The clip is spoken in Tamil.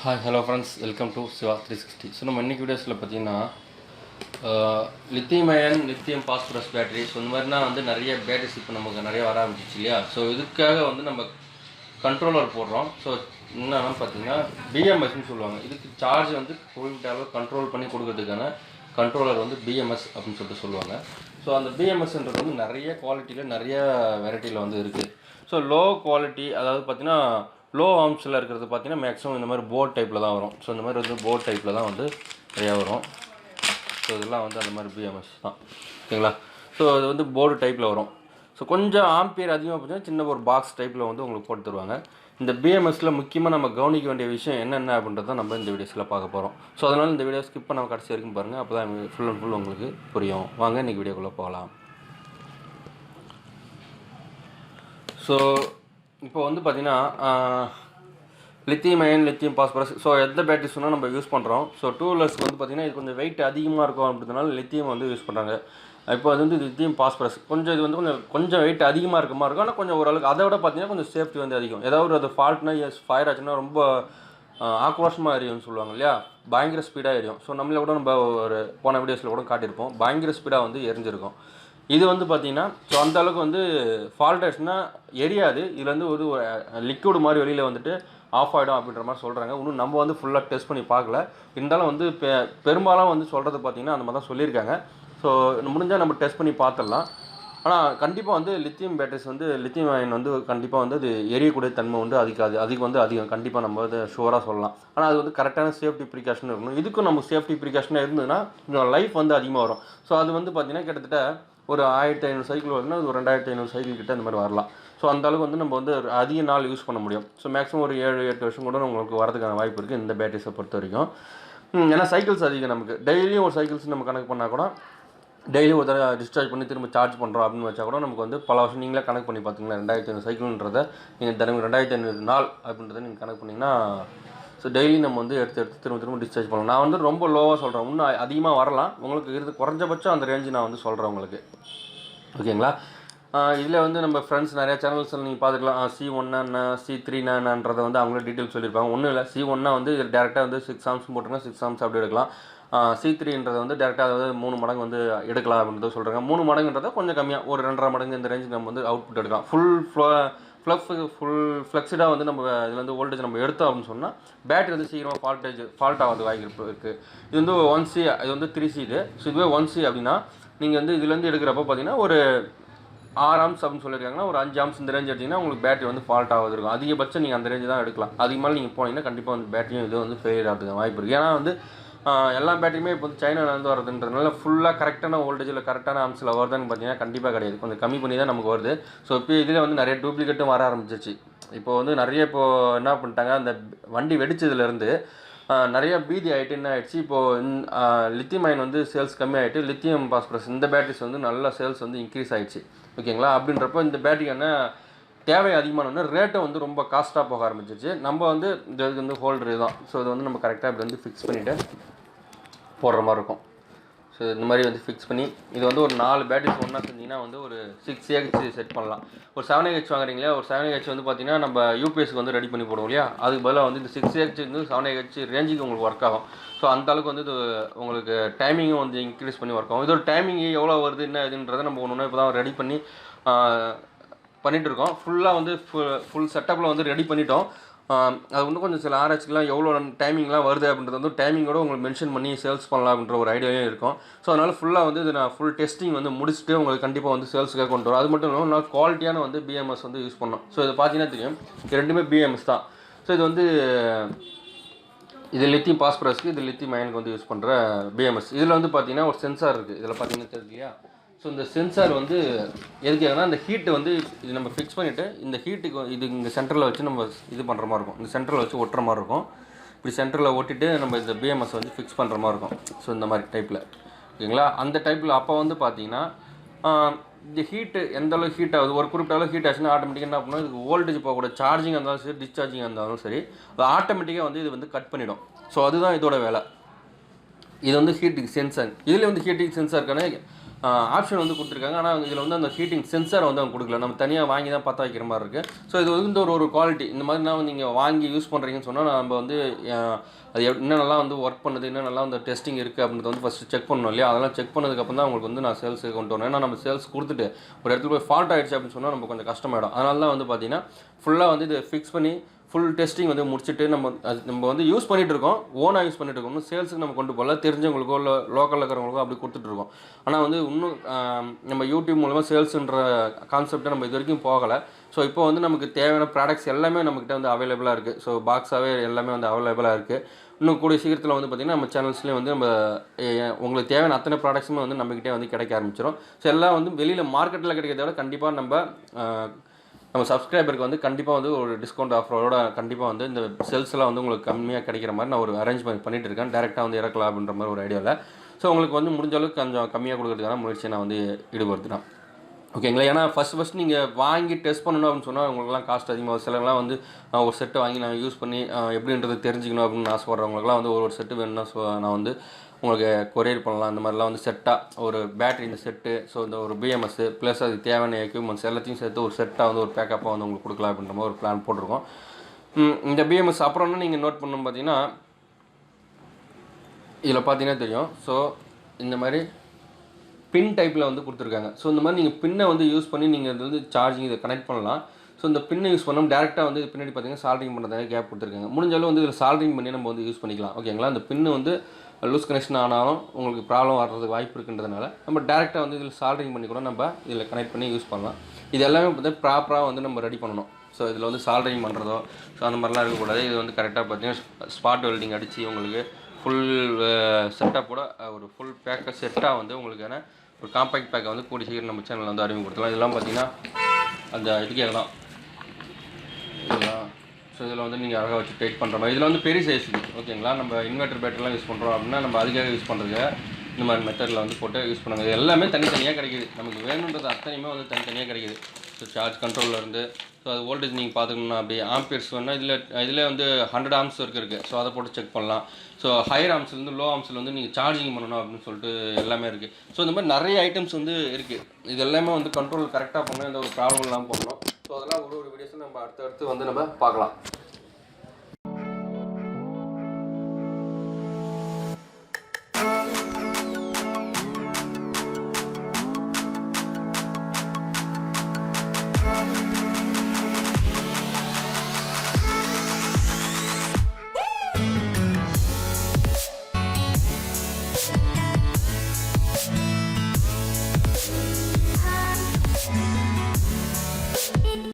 Hi hello friends, welcome to Shiva 360. So நம்ம இன்றைக்கி வீடியோஸில் பார்த்தீங்கன்னா lithium ion lithium phosphorus battery. So இந்த மாதிரினா வந்து நிறைய பேட்டரிஸ் இப்போ நமக்கு நிறைய வர ஆரம்பிச்சிச்சு இல்லையா. ஸோ இதுக்காக வந்து நம்ம கண்ட்ரோலர் போடுறோம். ஸோ என்னென்னா பார்த்தீங்கன்னா பிஎம்எஸ்ன்னு சொல்லுவாங்க. இதுக்கு சார்ஜ் வந்து குறிப்பிட்ட அளவு கண்ட்ரோல் பண்ணி கொடுக்கறதுக்கான கண்ட்ரோலர் வந்து பிஎம்எஸ் அப்படின்னு சொல்லுவாங்க. ஸோ அந்த பிஎம்எஸ்ன்றது வந்து நிறைய குவாலிட்டியில் நிறைய வெரைட்டியில் வந்து இருக்குது. ஸோ லோ குவாலிட்டி, அதாவது பார்த்தீங்கன்னா லோ ஆர்ம்ஸில் இருக்கிறது பார்த்தீங்கன்னா மேக்ஸிமம் இந்த மாதிரி போர்ட் டைப்பில் தான் வரும். ஸோ இந்த மாதிரி வந்து போர்ட் டைப்பில் தான் வந்து நிறையா வரும். ஸோ இதெல்லாம் வந்து அந்த மாதிரி பிஎம்எஸ் தான், ஓகேங்களா. ஸோ இது வந்து போர்டு டைப்பில் வரும். ஸோ கொஞ்சம் ஆம்பியர் அதிகமாக பார்த்தீங்கன்னா சின்ன ஒரு பாக்ஸ் டைப்பில் வந்து உங்களுக்கு போட்டு தருவாங்க. இந்த பிஎம்எஸில் முக்கியமாக நம்ம கவனிக்க வேண்டிய விஷயம் என்னென்ன அப்படின்றத நம்ம இந்த வீடியோஸில் பார்க்க போகிறோம். ஸோ அதனால் இந்த வீடியோ ஸ்கிப் பண்ண கடைசி வரைக்கும் பாருங்கள், அப்போ தான் ஃபுல் அண்ட் ஃபுல் உங்களுக்கு புரியும். வாங்க இன்றைக்கி வீடியோக்குள்ளே போகலாம். ஸோ இப்போ வந்து பார்த்திங்கன்னா lithium ion lithium phosphorus, so எந்த பேட்டரி சொன்னால் நம்ம யூஸ் பண்ணுறோம். ஸோ டூ வீலர்ஸ்க்கு வந்து பார்த்திங்கன்னா இது கொஞ்சம் வெயிட் அதிகமாக இருக்கும் அப்படின்றதுனால லித்தியம் வந்து யூஸ் பண்ணுறாங்க. இப்போ அது வந்து லித்தியம் பாஸ்பரஸ் கொஞ்சம் இது வந்து கொஞ்சம் வெயிட் அதிகமாக இருக்க மாதிரி இருக்கும். ஆனால் கொஞ்சம் ஓரளவுக்கு அதை விட பார்த்திங்கன்னா கொஞ்சம் சேஃப்டி வந்து அதிகம். ஏதாவது அது ஃபால்ட்னா ஃபயர் ஆச்சுன்னா ரொம்ப ஆக்ரோஷமாக எரியும்னு சொல்லுவாங்க இல்லையா, பயங்கர ஸ்பீடாக எரியும். ஸோ நம்மளை கூட நம்ம ஒரு போன வீடியோஸில் கூட காட்டியிருப்போம், பயங்கர ஸ்பீடாக வந்து எரிஞ்சிருக்கும். இது வந்து பார்த்திங்கன்னா ஸோ அந்தளவுக்கு வந்து ஃபால்ட் ஆச்சுன்னா எரியாது. இதில் வந்து ஒரு லிக்விட் மாதிரி வெளியில் வந்துட்டு ஆஃப் ஆகிடும் அப்படின்ற மாதிரி சொல்கிறாங்க. இன்னும் நம்ம வந்து ஃபுல்லாக டெஸ்ட் பண்ணி பார்க்கல. இருந்தாலும் வந்து பெரும்பாலும் வந்து சொல்கிறது பார்த்திங்கன்னா அந்த மாதிரி தான் சொல்லியிருக்காங்க. ஸோ முடிஞ்சால் நம்ம டெஸ்ட் பண்ணி பார்த்துடலாம். ஆனால் கண்டிப்பாக வந்து லித்தியம் பேட்டரிஸ் வந்து லித்தியம் அயன் வந்து கண்டிப்பாக வந்து அது எரியக்கூடிய தன்மை வந்து அதிகம் கண்டிப்பாக நம்ம வந்து ஷுவராக சொல்லலாம். ஆனால் அது வந்து கரெக்டான சேஃப்டி ப்ரிகாஷன் இருக்கணும். இதுக்கும் நம்ம சேஃப்டி ப்ரிகாஷனாக இருந்ததுன்னா இன்னும் லைஃப் வந்து அதிகமாக வரும். ஸோ அது வந்து பார்த்திங்கன்னா கிட்டத்தட்ட ஒரு 1500 சைக்கிள் வருதுன்னா அது ஒரு 2500 சைக்கிள் கிட்ட இந்த மாதிரி வரலாம். ஸோ அந்தளவுக்கு வந்து நம்ம வந்து அதிக நாள் யூஸ் பண்ண முடியும். ஸோ மேக்ஸிமம் ஒரு 7-8 வருஷம் கூட உங்களுக்கு வரதுக்கான வாய்ப்பு இருக்குது இந்த பேட்டரிஸை பொறுத்த வரைக்கும். ஏன்னா சைக்கிள்ஸ் அதிகம், நமக்கு டெய்லியும் ஒரு சைக்கிள்ஸ் நம்ம கணக்கு பண்ணால் கூட டெய்லி ஒரு தடவை டிஸ்சார்ஜ் பண்ணி திரும்ப சார்ஜ் பண்ணுறோம் அப்படின்னு வச்சா கூட நமக்கு வந்து பல வருஷம் நீங்களே கணக்கு பண்ணி பார்த்தீங்கன்னா 2500 சைக்கிள்ன்றதை நீங்கள் தினமும் 2500 நாள் அப்படின்றத நீங்கள் கணக்கு பண்ணிங்கன்னா ஸோ டெய்லி நம்ம வந்து எடுத்து திரும்ப டிஸ்சார்ஜ் பண்ணலாம். நான் வந்து ரொம்ப லோவாக சொல்கிறேன், இன்னும் அதிகமாக வரலாம். உங்களுக்கு இருந்து குறைஞ்சபட்சம் அந்த ரேஞ்சு நான் வந்து சொல்கிறேன் உங்களுக்கு, ஓகேங்களா. இதில் வந்து நம்ம ஃப்ரெண்ட்ஸ் நிறையா சேனல்ஸில் நீங்கள் பார்த்துக்கலாம். C1 C3 என்னன்றதை வந்து அவங்களே டீட்டெயில் சொல்லியிருப்பாங்க. ஒன்றும் இல்லை, C1 வந்து இது டேரெக்டாக வந்து 6 ஆம்ஸ் போட்டுருங்க, 6 ஆம்ஸ் அப்படி எடுக்கலாம். C3ன்றதை வந்து டேரெக்டாக அதாவது 3 மடங்கு வந்து எடுக்கலாம் அப்படின்றத சொல்கிறாங்க. 3 மடங்குன்றதை கொஞ்சம் கம்மியாக ஒரு 2.5 மடங்கு இந்த ரேஞ்சுக்கு நம்ம வந்து அவுட்புட் எடுக்கலாம். ஃபுல் ஃப்ளெக்ஸிடாக வந்து நம்ம இதில் வந்து வோல்டேஜ் நம்ம எடுத்தோம் அப்படின்னு சொன்னால் பேட்டரி வந்து சீக்கிரமாக ஃபால்ட் ஆகாது வாய்ப்பு இருக்குது. இது வந்து 1C, இது வந்து 3C இது. ஸோ இதுவே 1C அப்படின்னா நீங்கள் வந்து இதுலேருந்து எடுக்கிறப்ப பார்த்தீங்கன்னா ஒரு 6 ஆம்ஸ் அப்படின்னு சொல்லியிருக்காங்கன்னா ஒரு 5 ஆம்ஸ் இந்த ரேஞ்ச் எடுத்திங்கன்னா உங்களுக்கு பேட்டரி வந்து ஃபால்ட் ஆகுது இருக்கும். அதிகபட்சம் நீங்கள் அந்த ரேஞ்சு தான் எடுக்கலாம். அதுக்கு மேலே நீங்கள் போனீங்கன்னா கண்டிப்பாக வந்து பேட்டரியும் இது வந்து ஃபெயிலியர் ஆகிறதுக்கு வாய்ப்பு இருக்குது. ஏன்னா வந்து எல்லா பேட்டரியுமே இப்போ வந்து சைனாலேருந்து வரதுன்றதுனால ஃபுல்லாக கரெக்டான வோல்டேஜில் கரெக்டான ஆம்ஸில் வருதுன்னு பார்த்தீங்கன்னா கண்டிப்பாக கிடையாது, கொஞ்சம் கம்மி பண்ணி தான் நமக்கு வருது. ஸோ இப்போ இதில் வந்து நிறைய டூப்ளிகேட்டும் வர ஆரம்பிச்சிச்சு. இப்போ வந்து நிறைய என்ன பண்ணிட்டாங்க, அந்த வண்டி வெடிச்சதுலேருந்து நிறைய பீதி ஆகிட்டு என்ன ஆகிடுச்சு, இப்போது லித்தியம் அயன் வந்து சேல்ஸ் கம்மி ஆகிட்டு லித்தியம் பாஸ்பரஸ் இந்த பேட்டரிஸ் வந்து நல்ல சேல்ஸ் வந்து இன்க்ரீஸ் ஆகிடுச்சு, ஓகேங்களா. அப்படின்றப்போ இந்த பேட்டரிக்கான தேவை அதிகமானோன்னா ரேட்டை வந்து ரொம்ப காஸ்ட்டாக போக ஆரம்பிச்சிச்சு. நம்ம வந்து இதுக்கு வந்து ஹோல்டர் இதுதான். ஸோ இது வந்து நம்ம கரெக்டாக இப்படி வந்து ஃபிக்ஸ் பண்ணிவிட்டு போடுற மாதிரி இருக்கும். ஸோ இந்த மாதிரி வந்து ஃபிக்ஸ் பண்ணி இது வந்து ஒரு 4 பேட்டரிஸ் ஒன்றா செஞ்சிங்கன்னா வந்து ஒரு 6AH செட் பண்ணலாம். ஒரு 7AH வாங்குறீங்களா, ஒரு 7AH வந்து பார்த்திங்கன்னா நம்ம யூபிஎஸ்க்கு வந்து ரெடி பண்ணி போடுவோம் இல்லையா, அதுக்கு பதிலாக வந்து இந்த 6AH வந்து 7AH ரேஞ்சுக்கு உங்களுக்கு ஒர்க் ஆகும். ஸோ அந்தளவுக்கு வந்து இது உங்களுக்கு டைமிங்கும் வந்து இன்க்ரீஸ் பண்ணி ஒர்க் ஆகும். இதோட டைமிங் எவ்வளோ வருது என்ன இதுன்றதை நம்ம ஒன்று இப்போ தான் ரெடி பண்ணி பண்ணிகிட்டு இருக்கோம். ஃபுல்லாக வந்து ஃபுல் செட்டப்பில் வந்து ரெடி பண்ணிட்டோம். அது வந்து கொஞ்சம் சில ஆராய்ச்சிக்கெலாம் எவ்வளோ டைமிங்லாம் வருது அப்படின்றது வந்து டைமிங்கோடு உங்களுக்கு மென்ஷன் பண்ணி சேல்ஸ் பண்ணலாம் அப்படின்ற ஒரு ஐடியாவும் இருக்கும். ஸோ அதனால் ஃபுல்லாக வந்து இது நான் ஃபுல் டெஸ்டிங் வந்து முடிச்சுட்டு உங்களுக்கு கண்டிப்பாக வந்து சேல்ஸுக்காக கொண்டு வரும். அது மட்டும் இல்லாமல் நான் குவாலிட்டியான வந்து பிஎம்எஸ் வந்து யூஸ் பண்ணோம். ஸோ இது பார்த்தீங்கன்னா தெரியும், இது ரெண்டுமே பிஎம்எஸ் தான். ஸோ இது வந்து இது லித்தியம் பாஸ்பரஸ்க்கு, இது லித்தியம் அயனுக்கு வந்து யூஸ் பண்ணுற பிஎம்எஸ். இதில் வந்து பார்த்தீங்கன்னா ஒரு சென்சார் இருக்குது. இதில் பார்த்தீங்கன்னா தெரியும் இல்லையா. ஸோ இந்த சென்சார் வந்து எதுக்காகனா இந்த ஹீட்டு வந்து இது நம்ம ஃபிக்ஸ் பண்ணிவிட்டு இந்த ஹீட்டுக்கு இது இங்கே சென்டரில் வச்சு நம்ம இது பண்ணுற மாதிரி இருக்கும். இந்த சென்டரில் வச்சு ஒட்டுற மாதிரி இருக்கும். இப்படி சென்டரில் ஒட்டிட்டு நம்ம இந்த பிஎம்எஸ் வந்து ஃபிக்ஸ் பண்ணுற மாதிரி இருக்கும். ஸோ இந்த மாதிரி டைப்பில், ஓகேங்களா. அந்த டைப்பில் அப்போ வந்து பார்த்தீங்கன்னா இந்த ஹீட்டு எந்த அளவுக்கு ஹீட் ஆகுது, ஒரு குறிப்பிட்ட அளவு ஹீட் ஆச்சுன்னா ஆட்டோமேட்டிக்காக என்ன பண்ணணும், இதுக்கு வோல்டேஜ் போகக்கூட சார்ஜிங் இருந்தாலும் சரி டிஸ்சார்ஜிங் இருந்தாலும் சரி அது ஆட்டோமேட்டிக்காக வந்து இது வந்து கட் பண்ணிவிடும். ஸோ அதுதான் இதோட வேலை. இது வந்து ஹீட்டுக்கு சென்சார். இதில் வந்து ஹீட்டுக்கு சென்சாருக்கான ஆப்ஷன் வந்து கொடுத்துருக்காங்க. ஆனால் இதில் வந்து அந்த ஹீட்டிங் சென்சாரை வந்து அவங்க கொடுக்கல. நம்ம தனியாக வாங்கி தான் பற்ற வைக்கிற மாதிரி இருக்குது. ஸோ இது வந்து ஒரு குவாலிட்டி இந்த மாதிரினா நீங்கள் வாங்கி யூஸ் பண்ணுறீங்கன்னு சொன்னால் நம்ம வந்து அது என்னென்னலாம் வந்து ஒர்க் பண்ணுது, என்னென்னலாம் வந்து டெஸ்டிங் இருக்குது அப்படின்றத வந்து ஃபஸ்ட்டு செக் பண்ணணும் இல்லையா. அதெல்லாம் செக் பண்ணதுக்கப்புறம் தான் உங்களுக்கு வந்து நான் சேல்ஸுக்கு கொண்டு வரணும். ஏன்னா நம்ம சேல்ஸ் கொடுத்துட்டு ஒரு இடத்துல போய் ஃபால்ட் ஆகிடுச்சு அப்படின்னு சொன்னால் நம்ம கொஞ்சம் கஷ்டமாயிடும். அதனால தான் வந்து பார்த்தீங்கன்னா ஃபுல்லாக வந்து இது ஃபிக்ஸ் பண்ணி ஃபுல் டெஸ்டிங் வந்து முடிச்சுட்டு நம்ம வந்து யூஸ் பண்ணிகிட்டு இருக்கோம், ஓனாக யூஸ் பண்ணிட்டு இருக்கோம். இன்னும் சேல்ஸுக்கு நம்ம கொண்டு போகல, தெரிஞ்சவங்களுக்கோ இல்லை லோக்கலில் இருக்கிறவங்களுக்கோ அப்படி கொடுத்துட்ருக்கோம். ஆனால் வந்து இன்னும் நம்ம யூடியூப் மூலமாக சேல்ஸுன்ற கான்செப்டை நம்ம இது வரைக்கும் போகலை. ஸோ இப்போ வந்து நமக்கு தேவையான ப்ராடக்ட்ஸ் எல்லாமே நம்மக்கிட்ட வந்து அவைலபிளாக இருக்குது. ஸோ பாக்ஸாகவே எல்லாமே வந்து அவைலபிளாக இருக்குது. இன்னும் கூடிய சீக்கிரத்தில் வந்து பார்த்திங்கன்னா நம்ம சேனல்ஸ்லேயும் வந்து நம்ம உங்களுக்கு தேவையான அத்தனை ப்ராடக்ட்ஸுமே வந்து நம்மக்கிட்டே வந்து கிடைக்க ஆரம்பிச்சிடும். ஸோ எல்லாம் வந்து வெளியில் மார்க்கெட்டில் கிடைக்கிறத விட கண்டிப்பாக நம்ம சப்ஸ்கிரைபருக்கு வந்து கண்டிப்பாக வந்து ஒரு டிஸ்கவுண்ட் ஆஃபரோட கண்டிப்பாக வந்து இந்த செல்ஸ்லாம் வந்து உங்களுக்கு கம்மியாக கிடைக்கிற மாதிரி நான் ஒரு அரேஞ்ச்மெண்ட் பண்ணிகிட்டு இருக்கேன். டேரெக்டாக வந்து இறக்கலாம் அப்படின்ற மாதிரி ஒரு ஐடியாவில். ஸோ உங்களுக்கு வந்து முடிஞ்ச அளவுக்கு கொஞ்சம் கம்மியாக கொடுக்கறதுக்கான முயற்சியை நான் வந்து ஈடுபடுத்தினேன். ஓகேங்களா. ஏன்னா ஃபஸ்ட் நீங்கள் வாங்கி டெஸ்ட் பண்ணணும் அப்படின்னு சொன்னால் உங்களுக்குலாம் காஸ்ட் அதிகமாக. சிலர்லாம் வந்து ஒரு செட்டை வாங்கி நான் யூஸ் பண்ணி எப்படின்றது தெரிஞ்சுக்கணும் அப்படின்னு ஆசைப்படுறவங்களுக்குலாம் வந்து ஒரு செட்டு வேணும்னா நான் வந்து உங்களுக்கு கொரியர் பண்ணலாம். இந்த மாதிரிலாம் வந்து செட்டாக ஒரு பேட்டரி இந்த செட்டு, ஸோ இந்த ஒரு பிஎம்எஸ் ப்ளஸ் அதுக்கு தேவையான எக்யூப்மெண்ட்ஸ் எல்லாத்தையும் சேர்த்து ஒரு செட்டாக வந்து ஒரு பேக்கப்பாக வந்து உங்களுக்கு கொடுக்கலாம் அப்படின்ற மாதிரி ஒரு பிளான் போட்டிருக்கோம். இந்த பிஎம்எஸ் அப்புறம்னா நீங்கள் நோட் பண்ணணும் பார்த்தீங்கன்னா இதில் பார்த்தீங்கன்னா தெரியும். ஸோ இந்த மாதிரி பின் டைப்பில் வந்து கொடுத்துருக்காங்க. ஸோ இந்த மாதிரி நீங்கள் பின்னை வந்து யூஸ் பண்ணி நீங்கள் இது வந்து சார்ஜிங் இதை கனெக்ட் பண்ணலாம். ஸோ இந்த பின்னை யூஸ் பண்ணோம் டேரெக்டாக வந்து பின்னாடி பார்த்தீங்கன்னா சால்ட்ரிங் பண்ணுறதுக்காக கேப் கொடுத்துருக்காங்க. முடிஞ்சாலும் வந்து இதில் சால்ட்ரிங் பண்ணி நம்ம வந்து யூஸ் பண்ணிக்கலாம். ஓகேங்களா. அந்த பின்னு வந்து லூஸ் கனெக்ஷன் ஆனாலும் உங்களுக்கு ப்ராப்ளம் வர்றதுக்கு வாய்ப்பு இருக்குன்றதுனால நம்ம டேரெக்டாக வந்து இதில் சால்ட்ரிங் பண்ணி கூட நம்ம இதில் கனெக்ட் பண்ணி யூஸ் பண்ணலாம். இது எல்லாமே பார்த்தீங்கன்னா ப்ராப்பராக வந்து நம்ம ரெடி பண்ணணும். ஸோ இதில் வந்து சால்ட்ரிங் பண்ணுறதோ ஸோ அந்த மாதிரிலாம் இருக்கக்கூடாது. இது வந்து கரெக்டாக பார்த்தீங்கன்னா ஸ்பாட் வெல்டிங் அடித்து உங்களுக்கு ஃபுல் செட்டப்போட ஒரு ஃபுல் பேக்கை செட்டாக வந்து உங்களுக்கான ஒரு காம்பேக்ட் பேக்கை வந்து கூடி சீக்கிரம் நம்ம சேனலில் வந்து அறிமுகப்படுத்தலாம். இதெல்லாம் பார்த்தீங்கன்னா அந்த இதுக்கே தான் இதெல்லாம். ஸோ இதில் வந்து நீங்கள் அழகாக வச்சு டைட் பண்ணுற மாதிரி இதில் வந்து பெரிய சைஸுக்கு ஓகேங்களா. நம்ம இன்வெர்டர் பேட்டரிலாம் யூஸ் பண்ணுறோம் அப்படின்னா நம்ம அதுக்காக யூஸ் பண்ணுறது இந்த மாதிரி மெத்தடில் வந்து போட்டு யூஸ் பண்ணுங்க. இது எல்லாமே தனித்தனியாக கிடைக்கிது. நமக்கு வேணுன்றது அத்தனையுமே வந்து தனித்தனியாக கிடைக்கிது. ஸோ சார்ஜ் கண்ட்ரோலில் இருந்து ஸோ அது வோல்டேஜ் நீங்கள் பார்த்துக்கணும்னா அப்படி ஆம்பியர்ஸ் வேணால் இதில் வந்து 100 ஆம்ஸ் வரைக்கும் இருக்குது. ஸோ அதை போட்டு செக் பண்ணலாம். ஸோ ஹையர் ஆம்ஸ்லேருந்து லோ ஆம்ஸில் வந்து நீங்கள் சார்ஜிங் பண்ணணும் அப்படின்னு சொல்லிட்டு எல்லாமே இருக்குது. ஸோ இந்த மாதிரி நிறைய ஐட்டம்ஸ் வந்து இருக்குது. இது எல்லாமே வந்து கண்ட்ரோல் கரெக்டாக பண்ணணும், எந்த ஒரு ப்ராப்ளம் இல்லாமல் பண்ணணும். ஸோ அதெல்லாம் ஒரு வீடியோஸும் நம்ம அடுத்தடுத்து வந்து நம்ம பார்க்கலாம்.